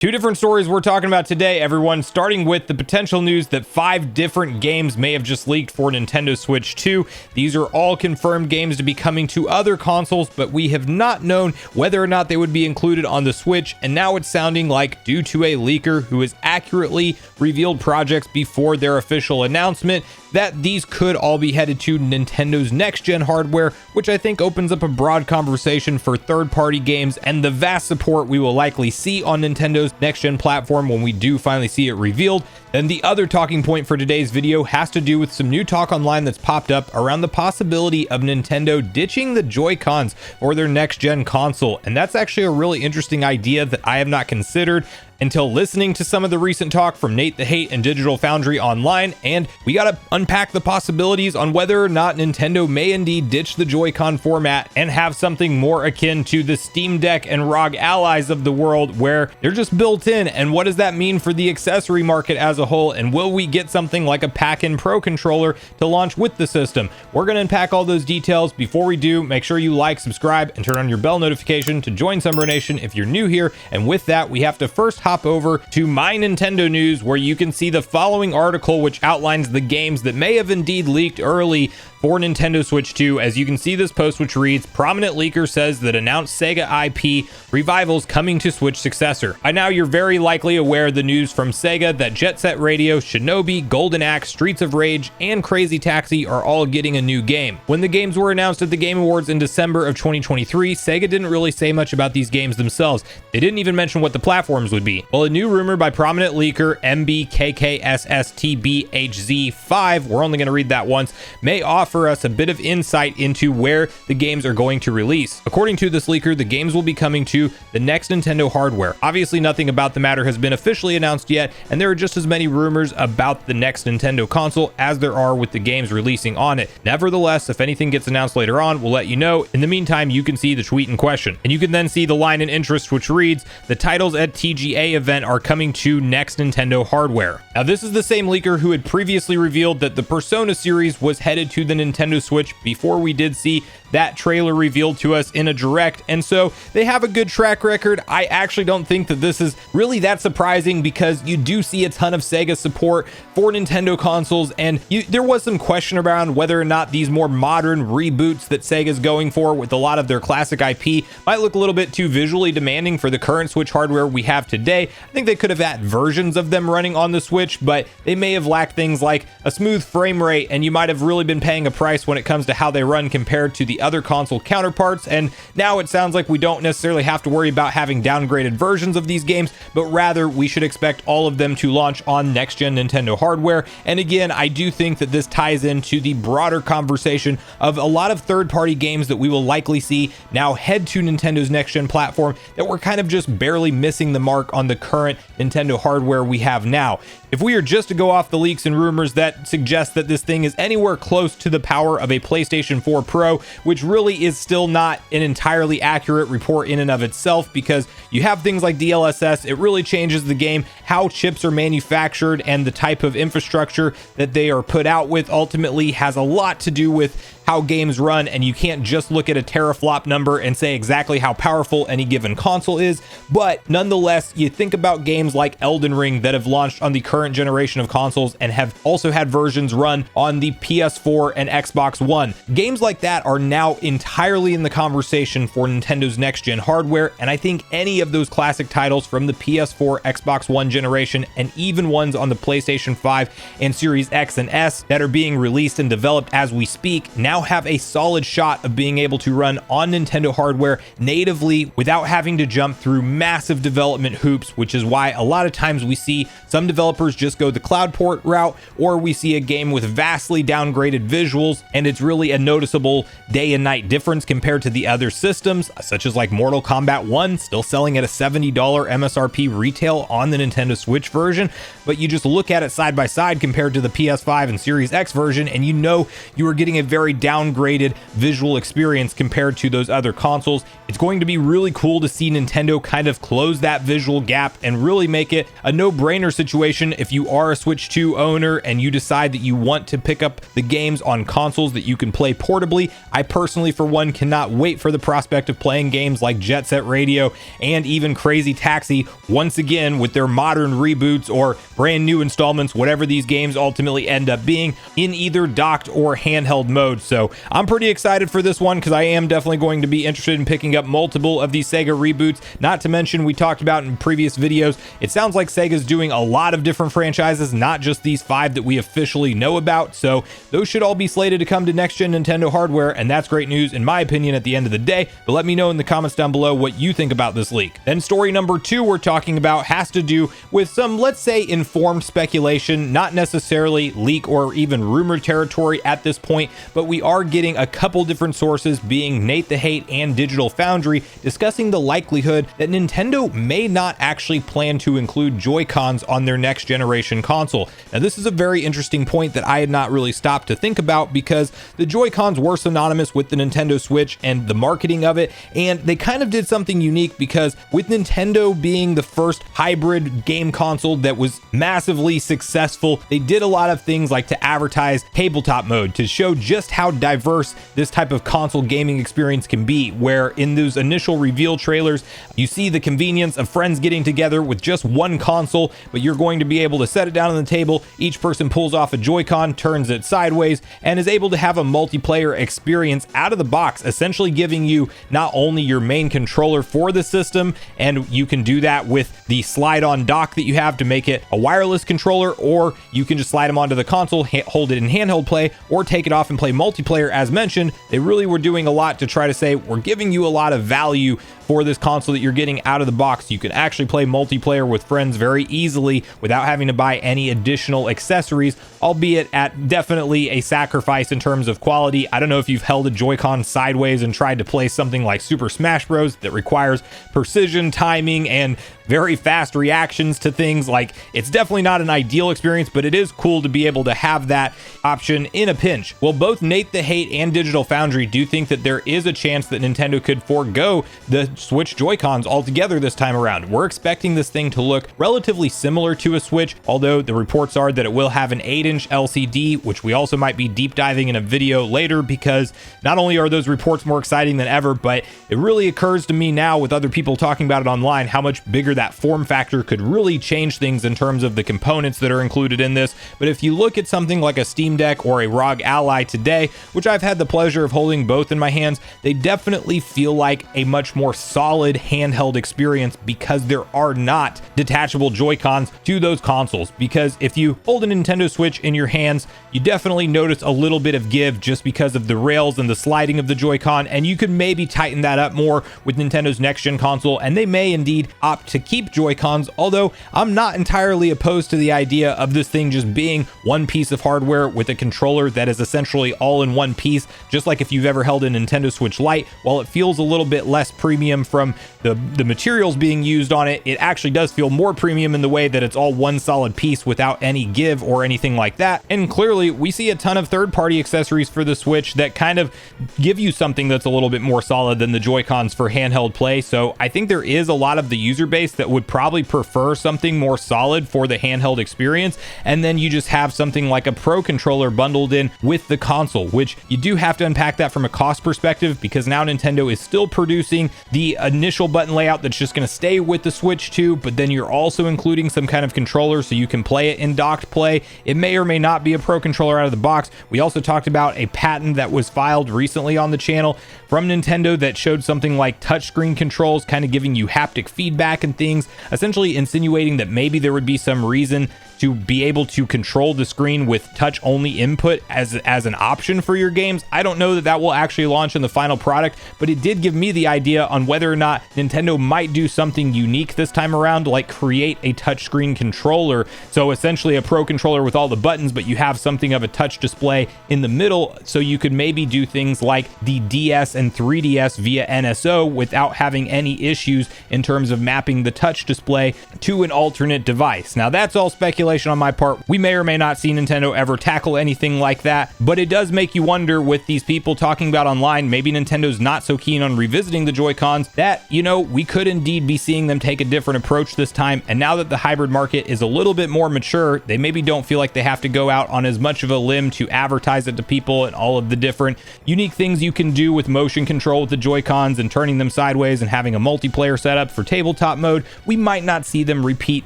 Two different stories we're talking about today, everyone, starting with the potential news that 5 different games may have just leaked for Nintendo Switch 2. These are all confirmed games to be coming to other consoles, but we have not known whether or not they would be included on the Switch, and now it's sounding like, due to a leaker who has accurately revealed projects before their official announcement, that these could all be headed to Nintendo's next-gen hardware, which I think opens up a broad conversation for third-party games and the vast support we will likely see on Nintendo's next-gen platform when we do finally see it revealed. Then the other talking point for today's video has to do with some new talk online that's popped up around the possibility of Nintendo ditching the Joy-Cons for their next-gen console, and that's actually a really interesting idea that I have not considered until listening to some of the recent talk from Nate the Hate and Digital Foundry online, and we gotta unpack the possibilities on whether or not Nintendo may indeed ditch the Joy-Con format and have something more akin to the Steam Deck and ROG Allies of the world, where they're just built in. And what does that mean for the accessory market as a whole, and will we get something like a pack-in Pro controller to launch with the system? We're gonna unpack all those details. Before we do, make sure you like, subscribe, and turn on your bell notification to join Sunbro Nation if you're new here. And with that, we have to first hop over to My Nintendo News, where you can see the following article, which outlines the games that may have indeed leaked early for Nintendo Switch 2. As you can see this post, which reads, "Prominent leaker says that announced Sega IP revivals coming to Switch successor." By now, you're very likely aware of the news from Sega that Jet Set Radio, Shinobi, Golden Axe, Streets of Rage, and Crazy Taxi are all getting a new game. When the games were announced at the Game Awards in December of 2023, Sega didn't really say much about these games themselves. They didn't even mention what the platforms would be. Well, a new rumor by prominent leaker MBKKSSTBHZ5, we're only going to read that once, may offer us a bit of insight into where the games are going to release. According to this leaker, the games will be coming to the next Nintendo hardware. Obviously, nothing about the matter has been officially announced yet, and there are just as many rumors about the next Nintendo console as there are with the games releasing on it. Nevertheless, if anything gets announced later on, we'll let you know. In the meantime, you can see the tweet in question, and you can then see the line in interest, which reads, "The titles at TGA event are coming to next Nintendo hardware." Now, this is the same leaker who had previously revealed that the Persona series was headed to the Nintendo Switch before we did see that trailer revealed to us in a direct, and so they have a good track record. I actually don't think that this is really that surprising, because you do see a ton of Sega support for Nintendo consoles, and there was some question around whether or not these more modern reboots that Sega's going for with a lot of their classic IP might look a little bit too visually demanding for the current Switch hardware we have today. I think they could have had versions of them running on the Switch, but they may have lacked things like a smooth frame rate, and you might have really been paying a price when it comes to how they run compared to the other console counterparts. And now it sounds like we don't necessarily have to worry about having downgraded versions of these games, but rather we should expect all of them to launch on next-gen Nintendo hardware. And again, I do think that this ties into the broader conversation of a lot of third-party games that we will likely see now head to Nintendo's next-gen platform that we're kind of just barely missing the mark on the current Nintendo hardware we have now. If we are just to go off the leaks and rumors that suggest that this thing is anywhere close to the power of a PlayStation 4 Pro, which really is still not an entirely accurate report in and of itself, because you have things like DLSS, it really changes the game, how chips are manufactured, and the type of infrastructure that they are put out with ultimately has a lot to do with how games run, and you can't just look at a teraflop number and say exactly how powerful any given console is. But nonetheless, you think about games like Elden Ring that have launched on the current generation of consoles and have also had versions run on the PS4 and Xbox One. Games like that are now entirely in the conversation for Nintendo's next-gen hardware, and I think any of those classic titles from the PS4, Xbox One generation, and even ones on the PlayStation 5 and Series X and S that are being released and developed as we speak now have a solid shot of being able to run on Nintendo hardware natively without having to jump through massive development hoops, which is why a lot of times we see some developers just go the cloud port route, or we see a game with vastly downgraded visuals, and it's really a noticeable day and night difference compared to the other systems, such as like Mortal Kombat 1 still selling at a $70 MSRP retail on the Nintendo Switch version, but you just look at it side by side compared to the PS5 and Series X version, and you know you are getting a very downgraded visual experience compared to those other consoles. It's going to be really cool to see Nintendo kind of close that visual gap and really make it a no-brainer situation if you are a Switch 2 owner and you decide that you want to pick up the games on consoles that you can play portably. I personally, for one, cannot wait for the prospect of playing games like Jet Set Radio and even Crazy Taxi once again with their modern reboots or brand new installments, whatever these games ultimately end up being, in either docked or handheld mode. So I'm pretty excited for this one because I am definitely going to be interested in picking up multiple of these Sega reboots. Not to mention, we talked about in previous videos, it sounds like Sega's doing a lot of different franchises, not just these 5 that we officially know about. So those should all be slated to come to next-gen Nintendo hardware, and that's great news in my opinion at the end of the day. But let me know in the comments down below what you think about this leak. Then story number 2 we're talking about has to do with some, let's say, informed speculation, not necessarily leak or even rumor territory at this point, but we are getting a couple different sources, being Nate the Hate and Digital Foundry, discussing the likelihood that Nintendo may not actually plan to include Joy-Cons on their next generation console. Now, this is a very interesting point that I had not really stopped to think about because the Joy-Cons were synonymous with the Nintendo Switch and the marketing of it, and they kind of did something unique because with Nintendo being the first hybrid game console that was massively successful, they did a lot of things like to advertise tabletop mode to show just how diverse this type of console gaming experience can be, where in those initial reveal trailers you see the convenience of friends getting together with just one console, but you're going to be able to set it down on the table. Each person pulls off a Joy-Con, turns it sideways, and is able to have a multiplayer experience out of the box, essentially giving you not only your main controller for the system, and you can do that with the slide-on dock that you have to make it a wireless controller, or you can just slide them onto the console, hold it in handheld play, or take it off and play multiplayer. As mentioned, they really were doing a lot to try to say, we're giving you a lot of value for this console that you're getting out of the box. You can actually play multiplayer with friends very easily without having to buy any additional accessories, albeit at definitely a sacrifice in terms of quality. I don't know if you've held a Joy-Con sideways and tried to play something like Super Smash Bros. That requires precision, timing, and very fast reactions to things. Like, it's definitely not an ideal experience, but it is cool to be able to have that option in a pinch. Well, both Nate the Hate and Digital Foundry do think that there is a chance that Nintendo could forego the Switch Joy-Cons altogether this time around. We're expecting this thing to look relatively similar to a Switch, although the reports are that it will have an 8-inch LCD, which we also might be deep diving in a video later, because not only are those reports more exciting than ever, but it really occurs to me now with other people talking about it online how much bigger that form factor could really change things in terms of the components that are included in this. But if you look at something like a Steam Deck or a ROG Ally today, which I've had the pleasure of holding both in my hands, they definitely feel like a much more solid handheld experience because there are not detachable Joy-Cons to those consoles. Because if you hold a Nintendo Switch in your hands, you definitely notice a little bit of give just because of the rails and the sliding of the Joy-Con, and you could maybe tighten that up more with Nintendo's next-gen console, and they may indeed opt to keep Joy-Cons, although I'm not entirely opposed to the idea of this thing just being one piece of hardware with a controller that is essentially all in one piece. Just like if you've ever held a Nintendo Switch Lite, while it feels a little bit less premium from the materials being used on it, it actually does feel more premium in the way that it's all one solid piece without any give or anything like that. And clearly we see a ton of third-party accessories for the Switch that kind of give you something that's a little bit more solid than the Joy-Cons for handheld play. So I think there is a lot of the user base that would probably prefer something more solid for the handheld experience, and then you just have something like a Pro controller bundled in with the console, which you do have to unpack that from a cost perspective, because now Nintendo is still producing the initial button layout that's just going to stay with the Switch 2, but then you're also including some kind of controller so you can play it in docked play. It may or may not be a Pro controller out of the box. We also talked about a patent that was filed recently on the channel from Nintendo that showed something like touchscreen controls, kind of giving you haptic feedback and things, essentially insinuating that maybe there would be some reason to be able to control the screen with touch only input as an option for your games. I don't know that that will actually launch in the final product, but it did give me the idea on whether or not Nintendo might do something unique this time around, like create a touchscreen controller. So essentially a Pro controller with all the buttons, but you have something of a touch display in the middle, so you could maybe do things like the DS and 3DS via NSO without having any issues in terms of mapping the touch display to an alternate device. Now that's all speculation speculation on my part. We may or may not see Nintendo ever tackle anything like that, but it does make you wonder with these people talking about online, maybe Nintendo's not so keen on revisiting the Joy-Cons, that, you know, we could indeed be seeing them take a different approach this time. And now that the hybrid market is a little bit more mature, they maybe don't feel like they have to go out on as much of a limb to advertise it to people and all of the different unique things you can do with motion control with the Joy-Cons and turning them sideways and having a multiplayer setup for tabletop mode. We might not see them repeat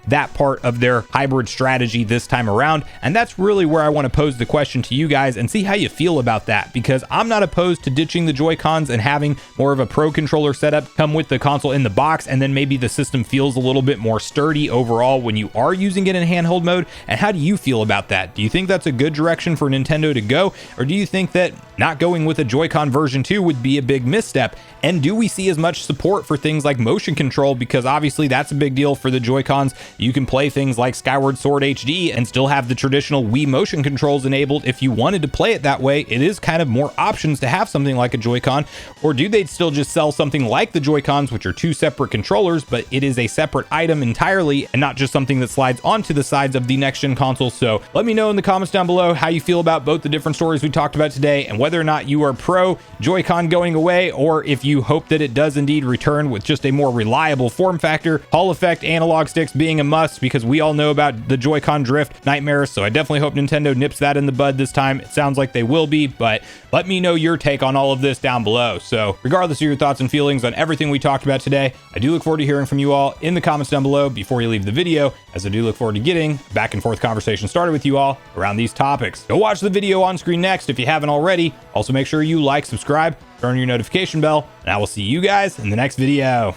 that part of their hybrid strategy this time around. And that's really where I want to pose the question to you guys and see how you feel about that, because I'm not opposed to ditching the Joy-Cons and having more of a pro controller setup come with the console in the box, and then maybe the system feels a little bit more sturdy overall when you are using it in handheld mode. And how do you feel about that? Do you think that's a good direction for Nintendo to go, or do you think that not going with a Joy-Con version 2 would be a big misstep? And do we see as much support for things like motion control? Because obviously that's a big deal for the Joy-Cons. You can play things like Skyward Sword HD and still have the traditional Wii motion controls enabled if you wanted to play it that way. It is kind of more options to have something like a Joy-Con. Or do they still just sell something like the Joy-Cons, which are two separate controllers, but it is a separate item entirely and not just something that slides onto the sides of the next-gen console? So let me know in the comments down below how you feel about both the different stories we talked about today, and whether or not you are pro Joy-Con going away, or if you hope that it does indeed return with just a more reliable form factor. Hall effect analog sticks being a must, because we all know about the Joy-Con drift nightmares, so I definitely hope Nintendo nips that in the bud this time. It sounds like they will be, but let me know your take on all of this down below. So regardless of your thoughts and feelings on everything we talked about today, I do look forward to hearing from you all in the comments down below before you leave the video, as I do look forward to getting back and forth conversation started with you all around these topics. Go watch the video on screen next if you haven't already. Also make sure you like, subscribe, turn on your notification bell, and I will see you guys in the next video.